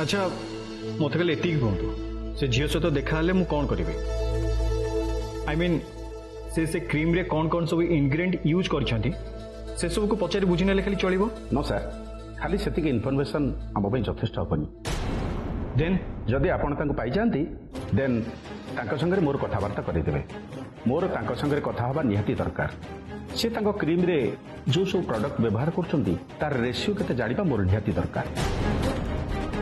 अच्छा मत कल एति कहतु से झील सहित देखा मु कौन करी आई मीन से क्रीम रे कौन कौन सब इनग्रेडिएंट यूज कर से सब को पचारि बुझी ना खाली चलो नो सर खाली से इनफॉरमेशन आम यथेष्ट हेनी देन जदि आपण पाई जाती देन संगे मोर कथबार्ता करदेवे मोर संगे कथा हवा निहाती दरकार से क्रीम रे जो सब प्रोडक्ट व्यवहार कर रेशियो केते जानिबा मोर निहाती दरकार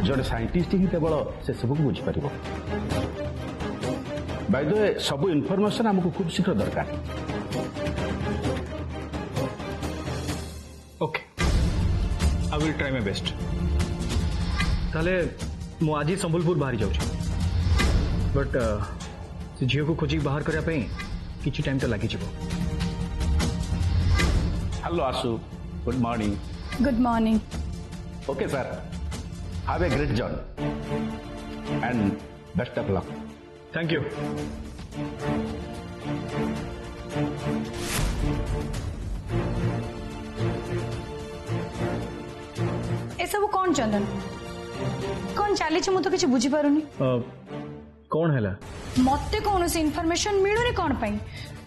जड़े साइंटिस्ट ही केवल से सब बुझीपर बाय द वे सब इनफॉरमेशन हमको खूब शीघ्र दरकार okay I will try my best ताले मु आज संबलपुर बाहरी जाऊँ बट से झील को खोजिक बाहर करने किसी टाइम तो लगी hello Ashu good morning good morning okay sir have a great job and best of luck thank you ए सब कौन चंदन कौन चली मु तो किसी बुझी पारुनी कौन है मते कौन से इनफॉरमेशन मिलुनी कौन पाई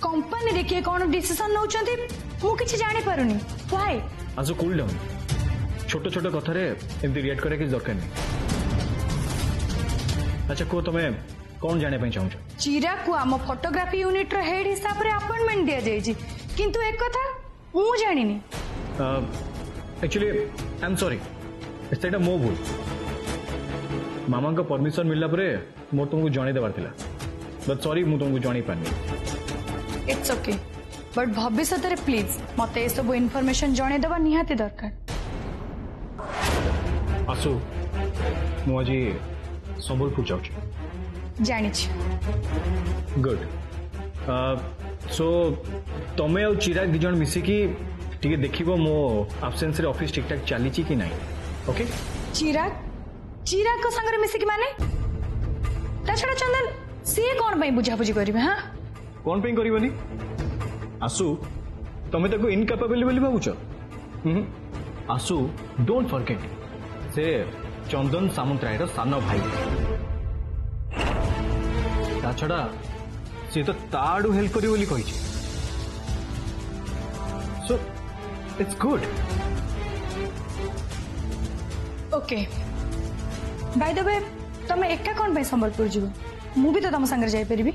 कंपनी रे किए कौन डिसीजन नौचंती मु किछि जानि पारुनी व्हाई आजो कूल डाउन छोट छोट कथा रे एमती रिएक्ट करे किछ दरकार नहीं अच्छा को तमे कौन जाने पे चाहू चिरा को आम फोटोग्राफी यूनिट रो हेड हिसाब रे अपॉइंटमेंट दिया जाई छी किंतु एक कथा मु जानि नी एक्चुअली आई एम सॉरी सेटा मो भूल मामा का परमिशन मिलला परे मोर तुमको जणे देबार थिला बट सॉरी मु तुमको जणी पानी इट्स ओके बट भविष्य रे प्लीज मते ए सब इनफॉरमेशन जणे देबा निहाती दरकार आसु मु आज संबलपुर जाउछ जानि छी गुड सो तमे और चिराग दिजन मिसी की टिके देखिबो मो एब्सेंस रे ऑफिस ठीक ठाक चली छी कि नहीं ओके चिराग चिराग को संग मिसिक माने छड़ा चंदन सी कौन पाई बुझा बुझी करिवे हां कौन पाई करिवनी आसु तमे ताको इनकैपेबल बोली भाबुछ आसु डोंट फॉरगेट से चंदन सामंतराय रो सानो भाई ता छड़ा से तो ताडू हेल्प करी बोली कहि so it's good okay bye the वे तमे एका कौन पाई संबलपुर जीव मु भी तो तम संगे जाई परिबी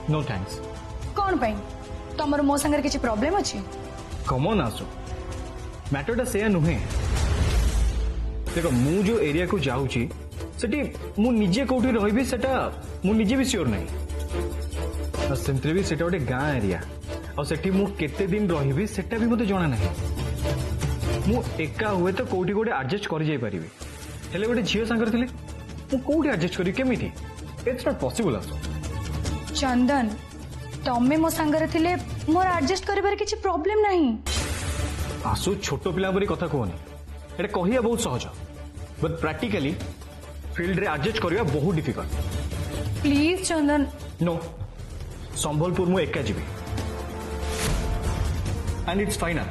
नो थैंक्स कौन पाई तमर मो संगे किछि प्रॉब्लम अछि कम ऑन आसो मैटरटा से नुहे देखो मु जो एरिया को जाऊची सेठी मु निजे कोठी रहबी सेटा मु निजे भी श्योर नहीं सेंतरे भी सेटा गोटे गाँ एरिया और सेठी मु केते दिन रहिबी सेटा भी मते जणा नहीं मु एका हुए तो कोठी गोटे एडजस्ट करि जाई परिबी हेले गोटे झियो संगर थिले मु कोठी एडजस्ट करी केमिति इट्स नॉट पॉसिबल आसो चंदन तमे मो संगर थिले मोर एडजस्ट करिबार किछि प्रॉब्लम नहीं आसु छोटो पिला परी कथा कहनी एटा कहिया बहुत सहज बट प्रैक्टिकली फील्ड रे एडजस्ट करिया बहुत डिफिकल्ट प्लीज चंदन नो संबलपुर मु एका जीवी एंड इट्स फाइनल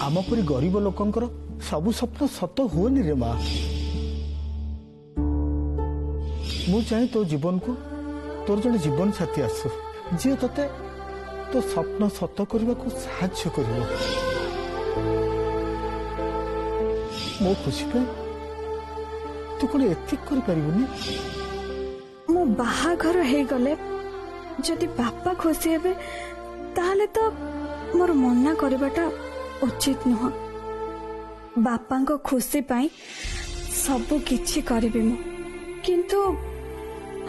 आमपरी गरीब लोकंकर सबु स्वप्न सत हुएनि रे माँ मु चाहे तो जीवन को तोर जड़े जीवन साथी आसु जी ते तो स्वप्न सत करने को साहाय्य कर मो खुशी पे तू कौन एथिक कर पारिबुनी मो बाहाघर हे गले जदि बापा खुशी हेबे ताहले तो मोर मना करबाटा उचित नुह बापा खुशी पाई सब किछि करिबे मु किंतु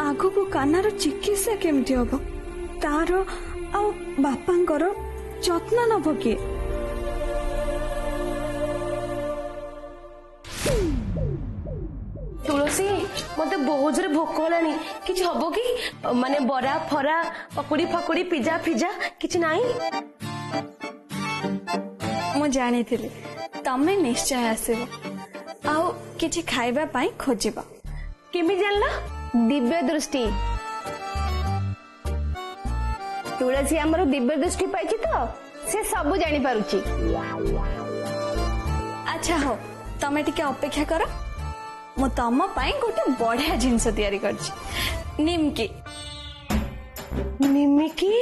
आगो को कानार चिकित्सा केमती हम तार आ बापांकर जत्न नब किए तुलसी मते बहुत जोर भोक होलानी किछ हबो कि माने बरा फरा पकुड़ी फकुड़ी पिज्जा फिज्जा किछ नाही मु जानी थिली तमे निश्चय आसीबो आउ किछि खाइबा पाई खोजिबो केमि जानला दिव्य दृष्टि तुलसी आमर दिव्य दृष्टि पाई तो से सब जानी पारुची। अच्छा हो तमे टिके अपेक्षा कर मु तम पाई गोटे बढ़िया जिनस तैयारी करछि निमकी। निमिकी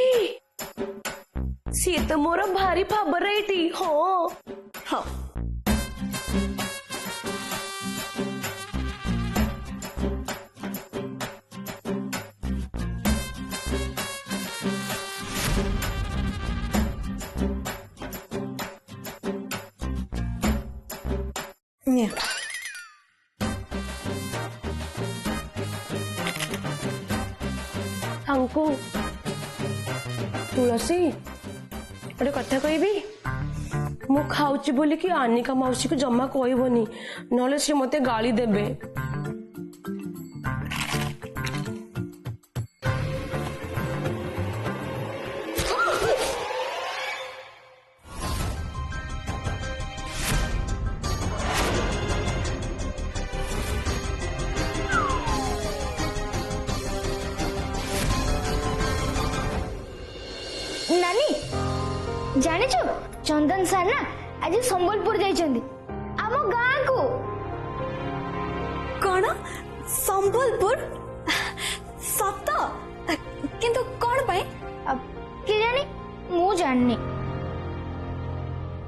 सी तो मोर भारी फेवरेट हो। हाँ निया। हमको तुलसी गोटे कथा कहबी मु खाऊची बोली कि आनिका मौसी को जमा कहबनी नले से मते गाली देबे। नानी जानिଛୁ चंदन सर ना आज संबलपुर जाइछन्ती आम गाँ को। कौन संबलपुर सत किंतु कौन पाई के जानी मु जाननी।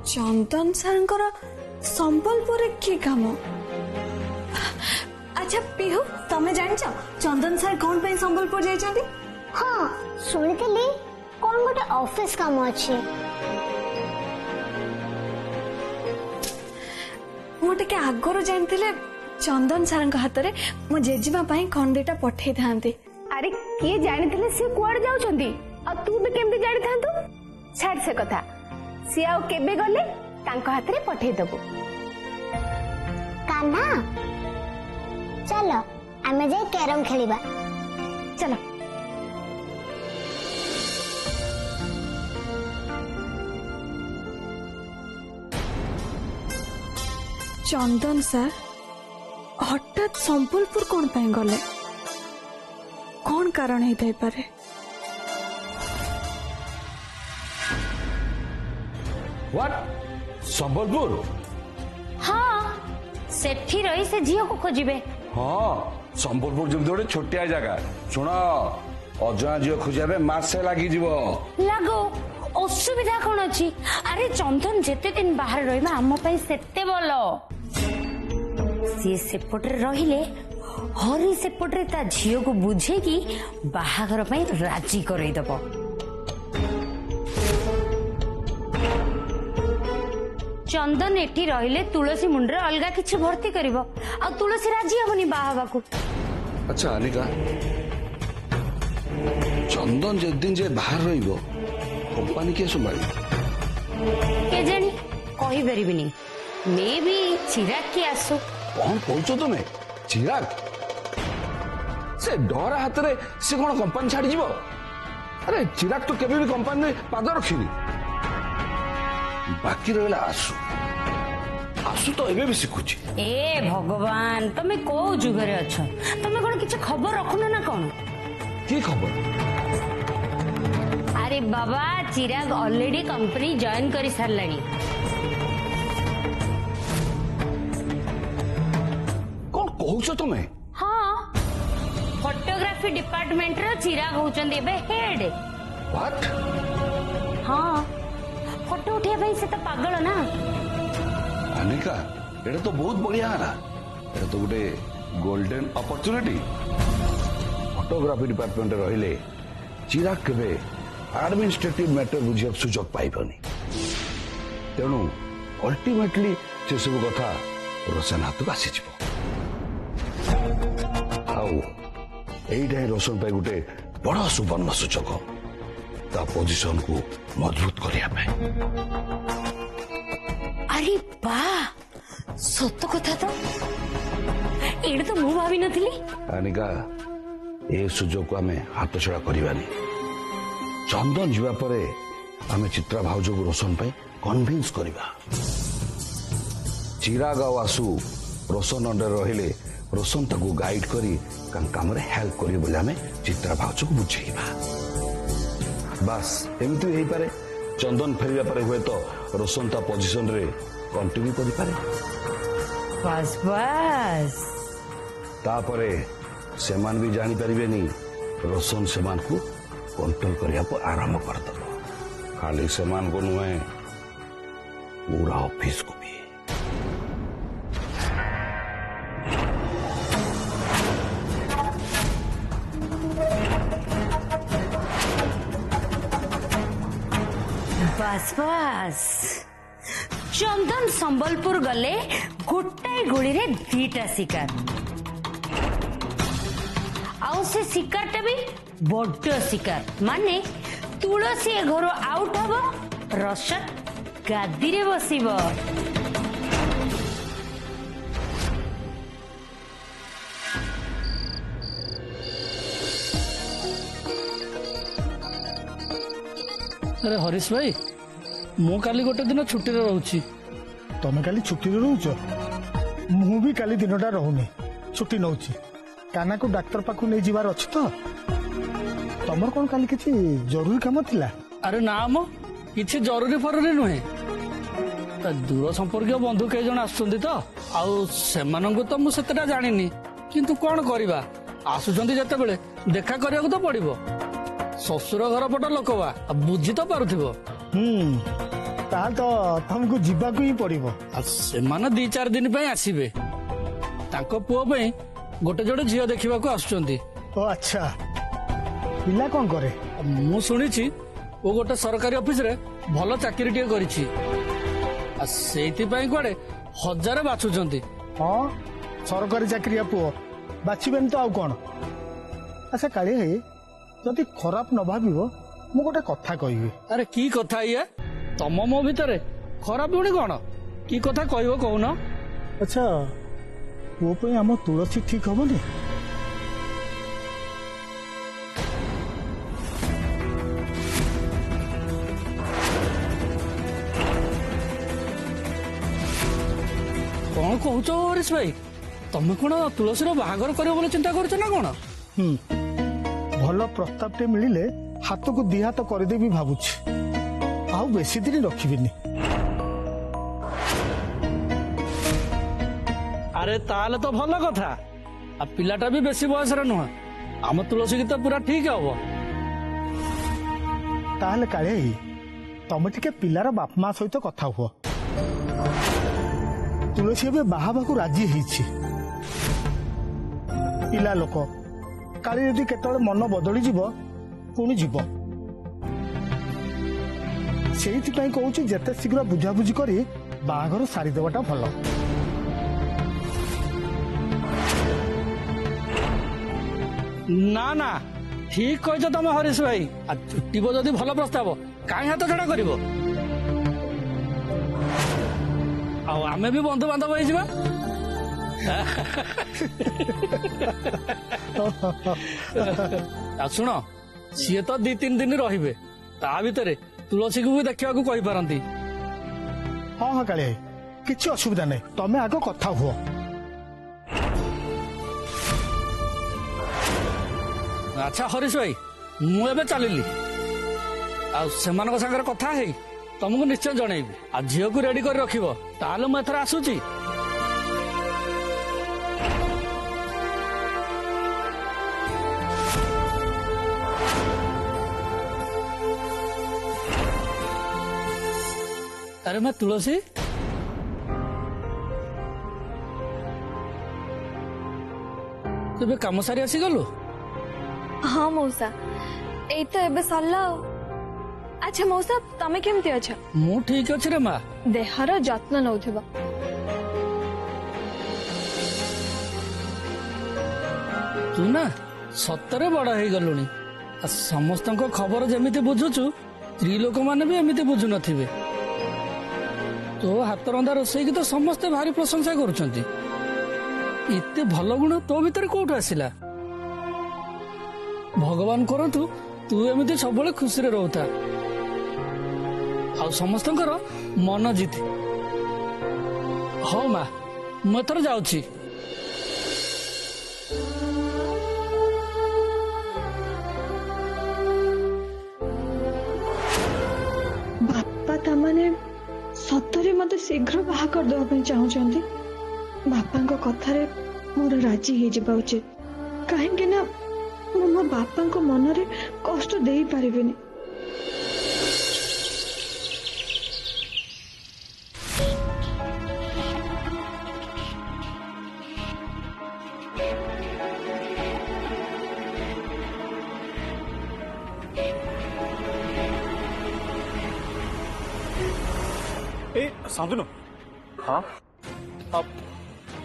चंदन सर संबलपुर की काम। अच्छा पिहू तमे जानिଛ चंदन सर कौन पाई संबलपुर जाइछन्ती? हाँ शुणिली कौन गोटे ऑफिस काम अच्छे मुझे आगुरी जानते चंदन सर हाथ में मो जेजेमा खंड दुटा पठे था। अरे किए जानी थे सी कुआड़ जाउछन्ती आ तू भी केमती जानी थांतु। छाड़ से कथा सी आउ केबे गले तांको हाथ रे पठे दबो। कान्हा चलो आमे जाई कैरम खेलिबा। चलो चंदन सर हठात संबलपुर कौन पाई गले कौन कारण है पारे? व्हाट संबलपुर? हाँ सेठी रही से झील को खोजिबे। हाँ संबलपुर जब गोटे छोटिया जगह शुण अजया झील खोजा मासे लगी लागो असुविधा कौन अच्छी? अरे चंदन जेते दिन बाहर रहिबा आम पई सेते बोलो। सी सेपटरे रहिले हरी सेपटरे ता झील को बुझे कि बाहाघर पई राजी करई दबो। चंदन एठी रहिले तुलसी मुंडरे अलगा किछि भर्ती करिवो आ तुलसी राजी हबनी बाहाबा को। अच्छा अनिका चंदन जे दिन जे बाहर रहिबो कंपनी के संभाली के जानी कहि परिबिनी। मे भी चिराग की आसो। कौन कहছো तुमे? चिराग से डरा हाथ रे से कौन कंपनी छाड़ी जीवो? अरे चिराग तो केबे भी कंपनी में पाद रखिनी। बाकी रहला आसु आसु तो एबे भी सिखुची। ए भगवान तमे को जुगरे अछ? तमे कोन किछ खबर रखुनो ना कोन? की खबर? अरे बाबा चिराग ऑलरेडी कंपनी जॉइन करी सारलानी। कौन कहছো तुमे? हाँ फोटोग्राफी डिपार्टमेंट रो चिराग होचंदी बे हेड। व्हाट? हाँ फोटो उठिया भाई से तो पागल ना। अनिका एटा तो बहुत बढ़िया है ना। एटा तो गोटे गोल्डन अपॉर्चुनिटी। फोटोग्राफी डिपार्टमेंट रहिले चिराग केबे एडमिनिस्ट्रेटिव मैटर बुझिया सुजोग पाइबनी। तेणु अल्टीमेटली से सब कथा रोशन हाथ को आसी जीवो। आउ एइटा रोशन पाई गोटे बड़ा सुवर्ण सूचक ता पोजीशन को मजबूत करिया पे। अरे बा सत कथा तो एडे तो मु भाभी नथिली। अनिका ए सुजोग को आमे हाथ छड़ा करिवानी। चंदन जीवा परे आमे चित्रा भाउज को रोशन पाई कन्विंस करिवा। चिराग आसु रोशन अंडर रहिले रोशन ताको गाइड करी काम रे हेल्प करी बोले आमे चित्रा भाउज को बुझेइबा। ବାସ୍ ଏମିତି ବି ହେଇପାରେ ଚନ୍ଦନ ଫେରିବା ପରେ ହୁଏତ ରୋଶନ ତା ପୋଜିସନରେ କଣ୍ଟିନ୍ୟୁ କରିପାରେ। ବାସ୍ ବାସ୍ ତାପରେ ସେମାନେ ବି ଜାଣିପାରିବେନି ରୋଶନ ସେମାନଙ୍କୁ କଣ୍ଟ୍ରୋଲ କରିବାକୁ ଆରମ୍ଭ କରିଦେବ। ଖାଲି ସେମାନଙ୍କୁ ନୁହେଁ पूरा ऑफिस को भी। बास बास चंदन संबलपुर गले गोटाए गोली रे दीटा शिकार आउ से शिकारटा भी बड्ड शिकार माने तुलसी घर आउट हब रशन गादी रे बसिब। अरे हरीश भाई मु काली गोटे दिन छुट्टी रोची। तमे काली छुट्टी रोच मु भी काली दिनटा रहुनी छुट्टी नौची काना को डाक्टर पाखु नहीं जीवार अछि तो तमर कोन काली किछि जरूरी काम थिला। अरे ना मो किछि जरूरी फरूरी नुहे दूर संपर्क बंधु कई जन आसुचंदी तो आउ सेमानंकु तो मु सेतेटा जानिनी किंतु कोन करिबा आसुचंदी जते बेले देखा करियाको तो पड़िबो। ससुर घर पट लोकवा बुझी तो पारुथिबो। ताल तो तुमको जीवाकू ही पड़िबो। सेमाने 2-4 दिन पे आसीबे तांको पुओ पे गोटे जोड़े झियो देखिबा को आसुचंदी। ओ अच्छा पिला कोन करे मु सुनिछि वो गोटे सरकारी ऑफिस रे भलो चाकरी टिए करिछि आ सेति पई कोडे हजार बाछुचंती। हां सरकारी चाकरी पुओ बाछिबेन तो आउ कोन। अच्छा काली हे जदि खराब न भाबिबो मु गोटे कथा कहबी। अरे की कथा ये तम मो भितरे खराब बुणी कोन की कथा कहबो कहून। अच्छा वो पे हम तुलसी ठीक हबनी। कौन कहूच हरीश भाई तमे कौन तुलसी बाहागर करियो बोले चिंता करछ ना कौन। भल प्रस्ताव टे मिलिले हाथ को दी हाथ करदेवी भावुछि आउ बेसी दिन रखिबिनी। अरे ताले तो भल कथा आ पिलाटा भी बेसी बयस रे नुह आम तुलसी की तो पूरा ठीक हबो। ताहले काळे तमे टिके पिलार बाप मां सहित कथा हुओ। तुलसी एबे बाहाबाकू राजी ହେଇछि पिला लोक काली यदि केतळे मन बदली जीव पुणी जीव सेहिति पई कहूछि जेते शीघ्र बुझाबुझी करी बाहागर सारी देवाटा भल। ना ना ठीक कहछ तमे हरीश भाई आ छुट्टीबो जदि भल प्रस्ताव काई हाथ छड़ा करिवो आ आमे भी बंधु बांधव होई जिबा। शुण सी तो 2-3 दिन रहिबे ता भितरे तुलसी को भी देखा कही पारती। हाँ हाँ काली किसी असुविधा नहीं तमे आग कथा हुओ। अच्छा हरीश भाई मु एबे चलिली आ सेमानक संगे कथा है तुमको निश्चय जनइबी आ झील को रेडी कर रखिबो ताले मु एथरा आसुची। अरे मैं तुलसी तेबे काम सारी आसी गलु। हाँ मौसा एई तो एबे सरला। अच्छा मौसा तमे केमती अछ। मु ठीक अछि रे मां देहर जत्न नउथिबा। तू ना सतरे बड़ हो गलुनी आ समस्त खबर जमीती बुझुचु स्त्री लोक माने भी एमिति बुझु नथिबे। तो हाथ रंधा रोसई की तो समस्ते भारी प्रशंसा करुछंती। इते भल गुण तो भीतर कोठु आसिला। भगवान करंतु तू एमिति सबले खुशी रे रहता आ समस्तंकर मन जीति। हाँ माँ मु एथर जाउछि। ସତରେ ମତେ ଶୀଘ୍ର ବାହା କରିଦେବା ପାଇଁ ଚାହୁଁଛନ୍ତି ବାପାଙ୍କ କଥାରେ ମୋର ରାଜି ହେଇଯିବା ଉଚିତ କାହିଁକି ନା ମୁଁ ମୋ ବାପାଙ୍କ ମନରେ କଷ୍ଟ ଦେଇପାରିବିନି। ए शांतनु हाँ अब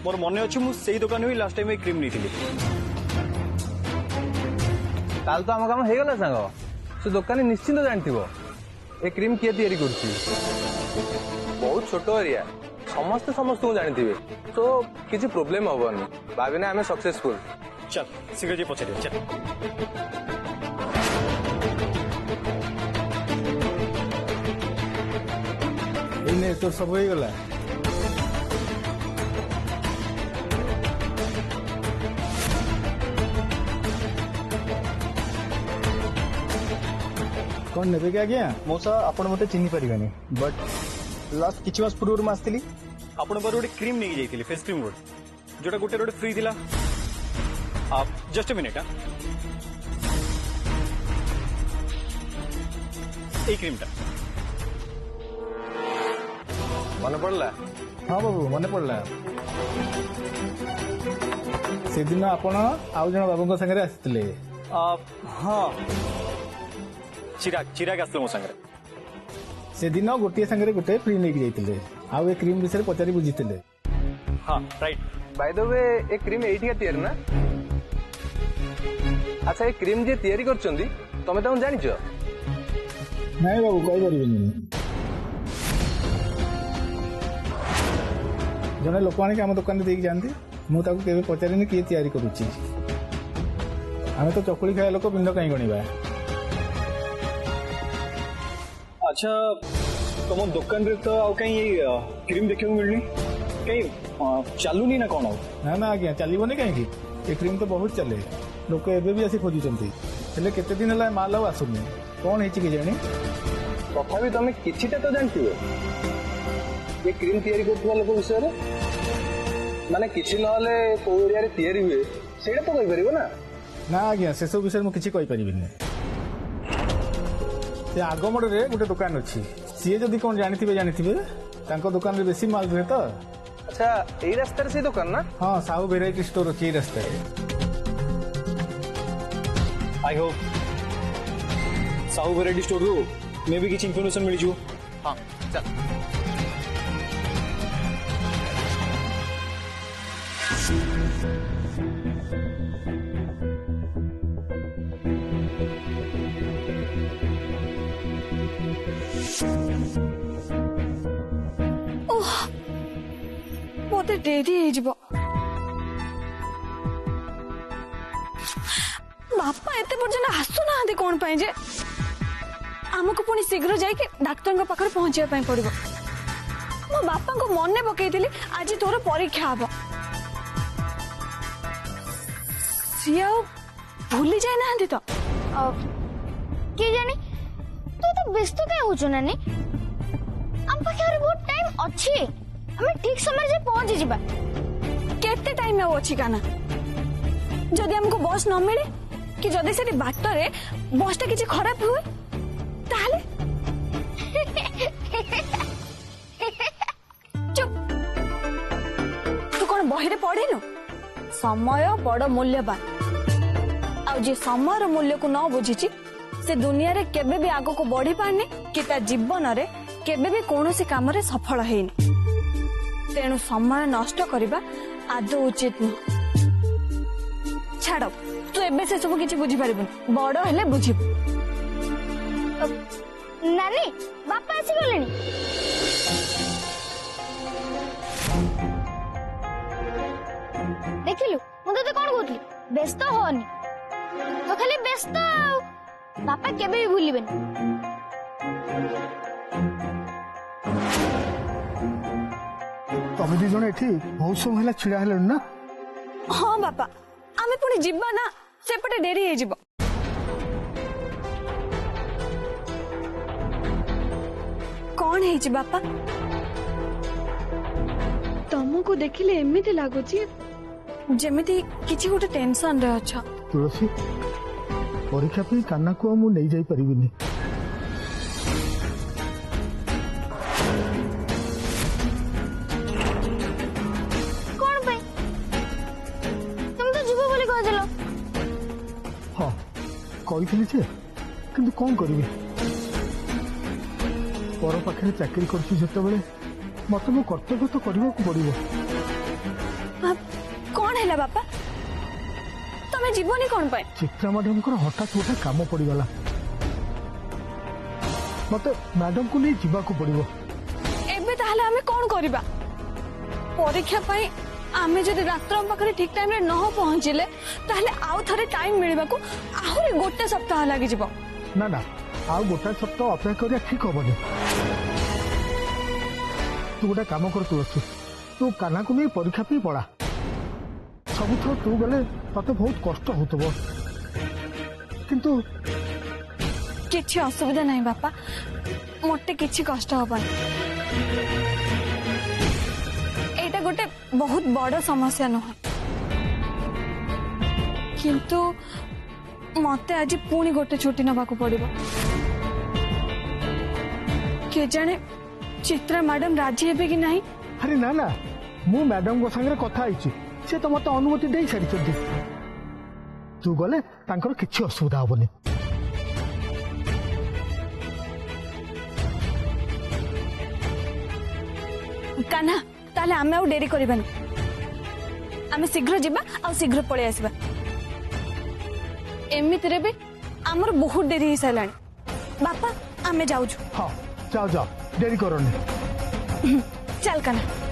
मोर मन अच्छे मुझे दुकान भी लास्ट टाइम क्रीम नहीं थी काल तो आम काम हो गला सांग से दुकानी निश्चिंत जानथिबो ए क्रीम किए तैयारी करछि बहुत छोट एरिया समस्त समस्त को जानथिबे तो किसी प्रॉब्लम होबनी भाविने आमे सक्सेसफुल चल शीघ्र जे पछारे चल इने तो सब हो गला कौन नेबे क्या आज्ञा मौसा आपण मते चिन्ही परिबानी बट लास्ट किछि मास पूर्व में आस्तिली आपण पर गोटे क्रीम नहीं जाइतिली फेस क्रीम गोटे जोटा गोटे रोटे फ्री थिला आप जस्ट अ मिनिट हां ए क्रीमटा मन पड़ला हाँ बाबू मन पड़ला से दिन आपण आउ जन बाबू संगे आसते हाँ चिराग चिराग आसलो मो संगे से दिन गोटे संगे गोटे फ्री नहीं जाइए आउ ए क्रीम विषय पचारि बुझीते हाँ राइट बाय द वे ए क्रीम एठिया तैयारी ना अच्छा ए क्रीम जे तैयारी करछंदी तमे त जानिछ नहीं बाबू कही पारिबेनी जने लोक आने आम दुकान देख जाती मुझे पचारे किए तैयारी करुच्ची आम तो चकुली खाया लोक पिंड कहीं गणवा अच्छा तुम दुकान रे तो आउ कहीं क्रीम देखने को मिलनी कहीं चलुनी ना कौन ना ना आज्ञा चलबनी कहीं ये क्रीम तो बहुत चले लोक एबे भी आसी खोजुंट हेले केते दिन है माल आउ आसुनी कौन है कि जानी तथापि तमे किछिटा तो जानथिबो ये क्रीम तैयारी करथुवा लोक विषय रे माने किछि नहले को एरिया रे तैयारी हुए सेटा तो कहि परिबो ना ना आज्ञा से सब विषय मु किछि कहि परिबिनी से आगमड़ रे गोटे दुकान अच्छी सी जदि कौन जानिथिबे तांको दुकान रे बेसी माल रुहे तो अच्छा एई रास्ता रे से दुकान ना हाँ साहू वेराइटी स्टोर अच्छी एई रास्ता रे I hope Sahu variety store रू मे भी किछि इन्फॉर्मेशन मिल जो हाँ चल मते डेरी हो जिवो बापा एते पर्यंत आसु ना कौन पाए जे आमको पुणी शीघ्र जाके डाक्तर पाखे पहुंचा पड़ो मो बापा को मन पकईली आज तोर परीक्षा हम सी भूली जाए ना तो के जानी तू तो व्यस्त क्या हो नानी हम पाखे बहुत टाइम अच्छी हमें ठीक समय से पहुंची जीबा केते टाइम अच्छी काना जदि हमको बस न मिले कि जदि से बाटरे बसटा किसी खराब हुए ताले चुप तू कौन बहिरे पढ़ेनु समय बड़ मूल्यवान आ जे समय मूल्य को न बुझी से दुनिया रे केबे भी आगो को बढ़ी पारनी कि ता जीवन रे केबे भी कौनसी काम रे सफल हेनी तेणु समय नष्ट करबा आदौ उचित नुह छाड़ तू एबे से सब किछि बुझी पारिबुनी बड़ हेले बुझिबु नानी बापा आसी गलेनी देखिलु मु तते कोन कहतली व्यस्त होनी तो खाली व्यस्त बापा केबे भी भूलिबेनी तमे दी जने एठी बहुत समय होला छिड़ा हेलन ना हाँ बापा आमे पुणी जिब्बा ना सेपटे डेरी हे जिवो कौन है बापा तुमको देखिले एमिति लागुची जेमिति किछि गोटे टेंशन रे अच्छा। तुलसी परीक्षा पे कान्ना को मु नहीं जाई परिबिनी। कौन पे तुम तो जीव बोली कहदिलो। हाँ कही जे किंतु कौन करी पर पाखे चाकरी करछु जेतेबेले मत मो कर्तव्य तो करबा को पड़िबो। कौन है बापा तमे जीवनी कौन पाए? चित्रा मैडम को हठात गोटे काम पड़गला मत मैडम को नहीं जीवा को पड़िबो। एबे ताहले हमें कौन करिबा? परीक्षा पाई आमे जदि डाक्टर पाखरे ठीक टाइम रे न पहुंचिले ताहले आउ थरे टाइम मिलिबा को आहुरी गोटे सप्ताह लागि जिवो। ना ना आउ गोटे सप्ताह अपेक्षा करिया ठीक होबनी। तू गोटे काम कर तू काना को नहीं परीक्षा पे पड़ा सब तू गले तते बहुत कष्ट होतबो किंतु किछि असुविधा नहीं बापा मोटे किछि कष्ट होबन। एटा गोटे बहुत बड़ समस्या नह किंतु मते आज पुणी गोटे छुट्टी नबाकू पड़िबो। के जाने चित्रा मैडम राजी हेबे कि नहीं? अरे ना ना मु मैडम को संगे कथा आइछि से तो मत अनुमति दे सारी तू गले तांकर किछि असुविधा होबनी। कान्हा ताले आमे आउ डेरी करबानी आमे शीघ्र जिबा आ शीघ्र पळे आसीबा। एमितिरे भी आमर बहुत डेरी ही सालानी बापा आमे जाउछु। हाँ जाओ जाओ डेरी करनी। चल कान्हा।